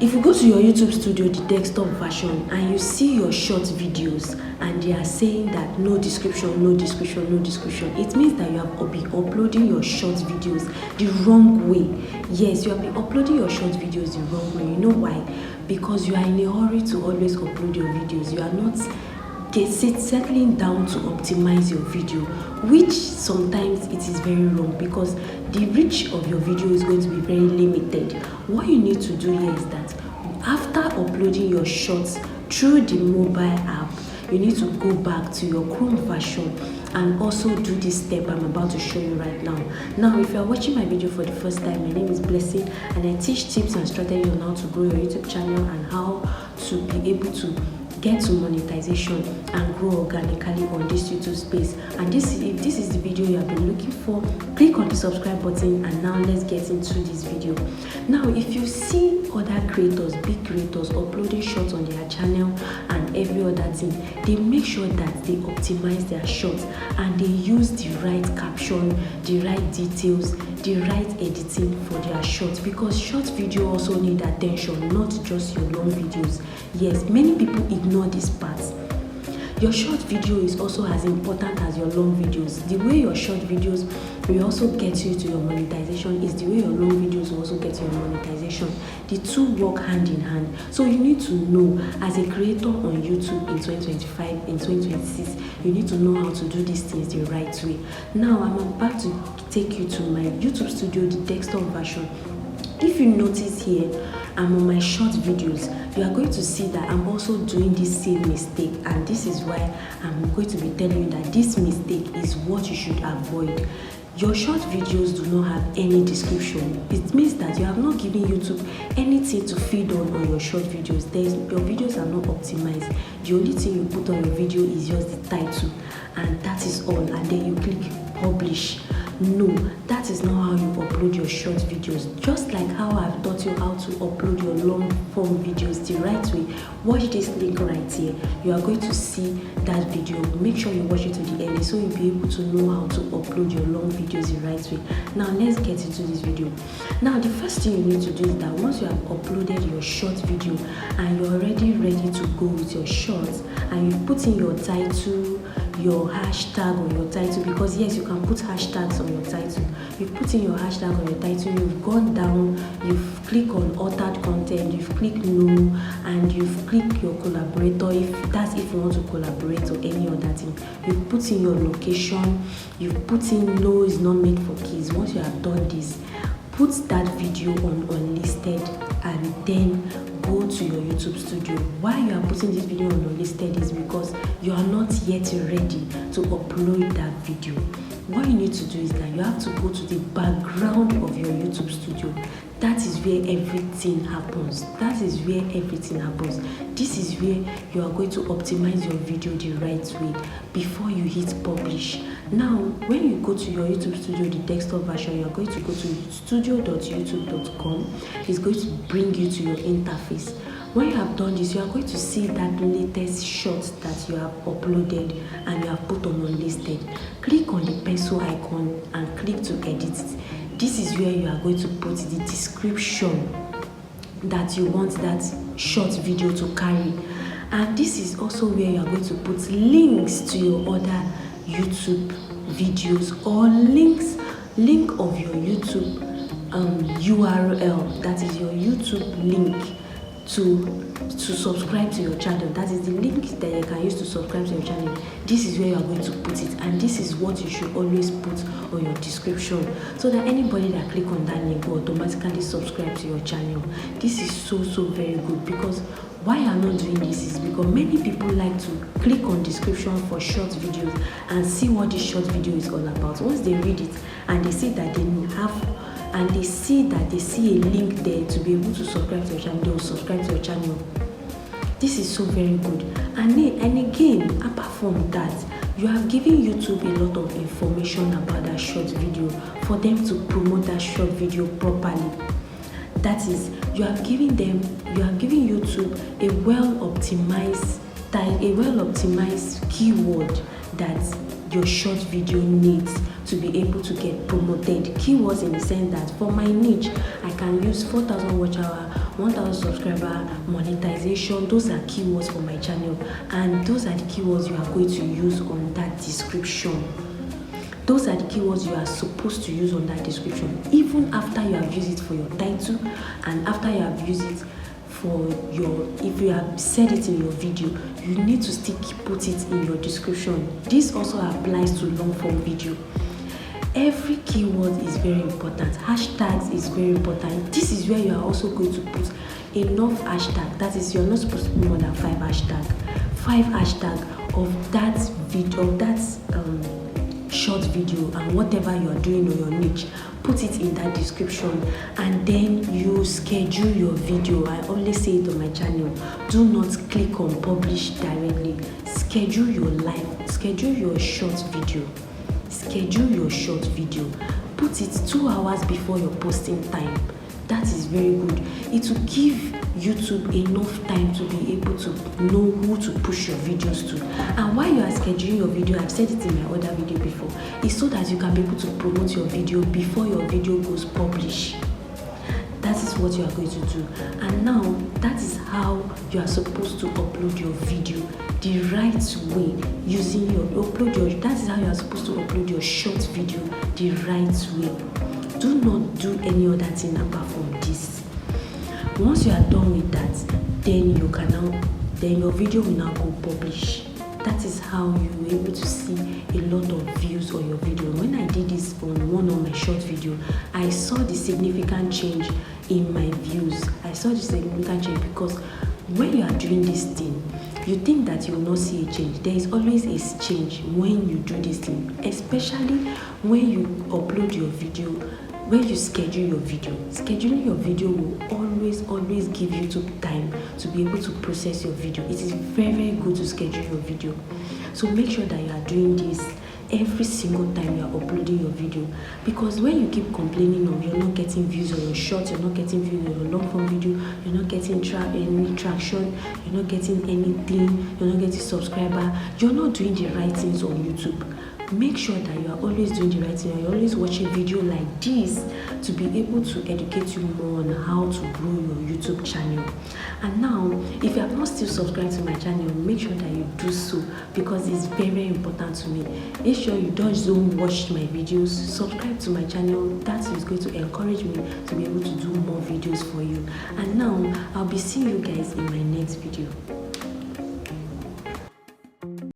If you go to your YouTube studio, the desktop version, and you see your short videos and they are saying that no description, no description, no description, it means that you have been uploading your short videos the wrong way. Yes, you have been uploading your short videos the wrong way. You know why? Because you are in a hurry to always upload your videos. You are not settling down to optimize your video, which sometimes it is very wrong because the reach of your video is going to be very limited. What you need to do here is that after uploading your shots through the mobile app, you need to go back to your Chrome version and also do this step I'm about to show you right now. Now, if you are watching my video for the first time, my name is Blessing and I teach tips and strategy on how to grow your YouTube channel and how to be able to get to monetization and grow organically on this YouTube space. And if this is the video you have been looking for, click on the subscribe button and now let's get into this video. Now, if you see other creators, big creators uploading shots on their channel and every other thing, they make sure that they optimize their shots and they use the right caption, the right details, the right editing for their shots, because short video also need attention, not just your long videos. Yes, many people ignore this part. Your short video is also as important as your long videos. The way your short videos will also get you to your monetization is the way your long videos will also get you your monetization. The two work hand in hand. So you need to know, as a creator on YouTube in 2025, in 2026, you need to know how to do these things the right way. Now, I'm about to take you to my YouTube studio, the desktop version. If you notice here, I'm on my short videos. You are going to see that I'm also doing this same mistake, and this is why I'm going to be telling you that this mistake is what you should avoid. Your short videos do not have any description. It means that you have not given YouTube anything to feed on your short videos. Your videos are not optimized. The only thing you put on your video is just the title, and that is all, and then you click publish. No, that is not how you upload your short videos. Just like how I've taught you how to upload your long form videos the right way, watch this link right here. You are going to see that video. Make sure you watch it to the end so you'll be able to know how to upload your long videos the right way. Now let's get into this video. Now, the first thing you need to do is that once you have uploaded your short video and you're already ready to go with your shorts, and you've put in your title, your hashtag on your title, because yes, you can put hashtags on your title. You've put in your hashtag on your title, you've gone down, you've clicked on altered content, you've clicked no, and you've clicked your collaborator, if you want to collaborate or any other thing. You've put in your location, you've put in no is not made for kids. Once you have done this, put that video on unlisted and then go to your YouTube studio. Why you are putting this video on unlisted is because you are not yet ready to upload that video. What you need to do is that you have to go to the background of your YouTube studio. That is where everything happens. That is where everything happens. This is where you are going to optimize your video the right way before you hit publish. Now, when you go to your YouTube studio, the desktop version, you are going to go to studio.youtube.com. It's going to bring you to your interface. When you have done this, you are going to see that latest shot that you have uploaded and you have put on unlisted. Click on the pencil icon and click to edit it. This is where you are going to put the description that you want that short video to carry. And this is also where you are going to put links to your other YouTube videos or link of your YouTube URL, that is your YouTube link to subscribe to your channel. That is the link that you can use to subscribe to your channel. This is where you are going to put it, and this is what you should always put on your description so that anybody that click on that link will automatically subscribe to your channel. This is so very good, because why I'm not doing this is because many people like to click on description for short videos and see what this short video is all about. Once they read it and they see that they see a link there to be able to subscribe to your channel, they will subscribe to your channel. This is so very good. And again, apart from that, you have given YouTube a lot of information about that short video for them to promote that short video properly. That is, you have given YouTube a well optimized keyword that your short video needs to be able to get promoted. Keywords in the sense that for my niche, I can use 4,000 watch hour, 1,000 subscriber, monetization. Those are keywords for my channel, and those are the keywords you are going to use on that description. Those are the keywords you are supposed to use on that description, even after you have used it for your title and after you have used it for your, if you have said it in your video, you need to still put it in your description. This also applies to long form video. Every keyword is very important. Hashtags is very important. This is where you are also going to put enough hashtag. That is, you're not supposed to put more than 5 hashtag. 5 hashtag of that video, of that short video, and whatever you are doing on your niche, put it in that description. And then you schedule your video. I always say it on my channel, do not click on publish directly. Schedule your live, schedule your short video, schedule your short video, put it 2 hours before your posting time. That is very good. It will give YouTube enough time to be able to know who to push your videos to. And while you are scheduling your video, I've said it in my other video before, it's so that you can be able to promote your video before your video goes publish. That is what you are going to do. And now that is how you are supposed to upload your video the right way, using your that is how you are supposed to upload your short video the right way. Do not do any other thing apart from this. Once you are done with that, then you can now, then your video will now go publish. That is how you will be able to see a lot of views on your video. When I did this on one of my short video, I saw the significant change in my views. I saw the significant change because when you are doing this thing, you think that you will not see a change. There is always a change when you do this thing, especially when you upload your video. When you schedule your video, scheduling your video will always give YouTube time to be able to process your video. It is very good to schedule your video. So make sure that you are doing this every single time you are uploading your video, because when you keep complaining of you're not getting views on your short, you're not getting views on your long form video, you're not getting any traction, you're not getting anything, you're not getting subscriber, you're not doing the right things on YouTube. Make sure that you are always doing the right thing and you're always watching video like this to be able to educate you more on how to grow your YouTube channel. And now, if you have not still subscribed to my channel, make sure that you do so, because it's very important to me. Make sure you don't watch my videos, subscribe to my channel. That is going to encourage me to be able to do more videos for you. And now, I'll be seeing you guys in my next video.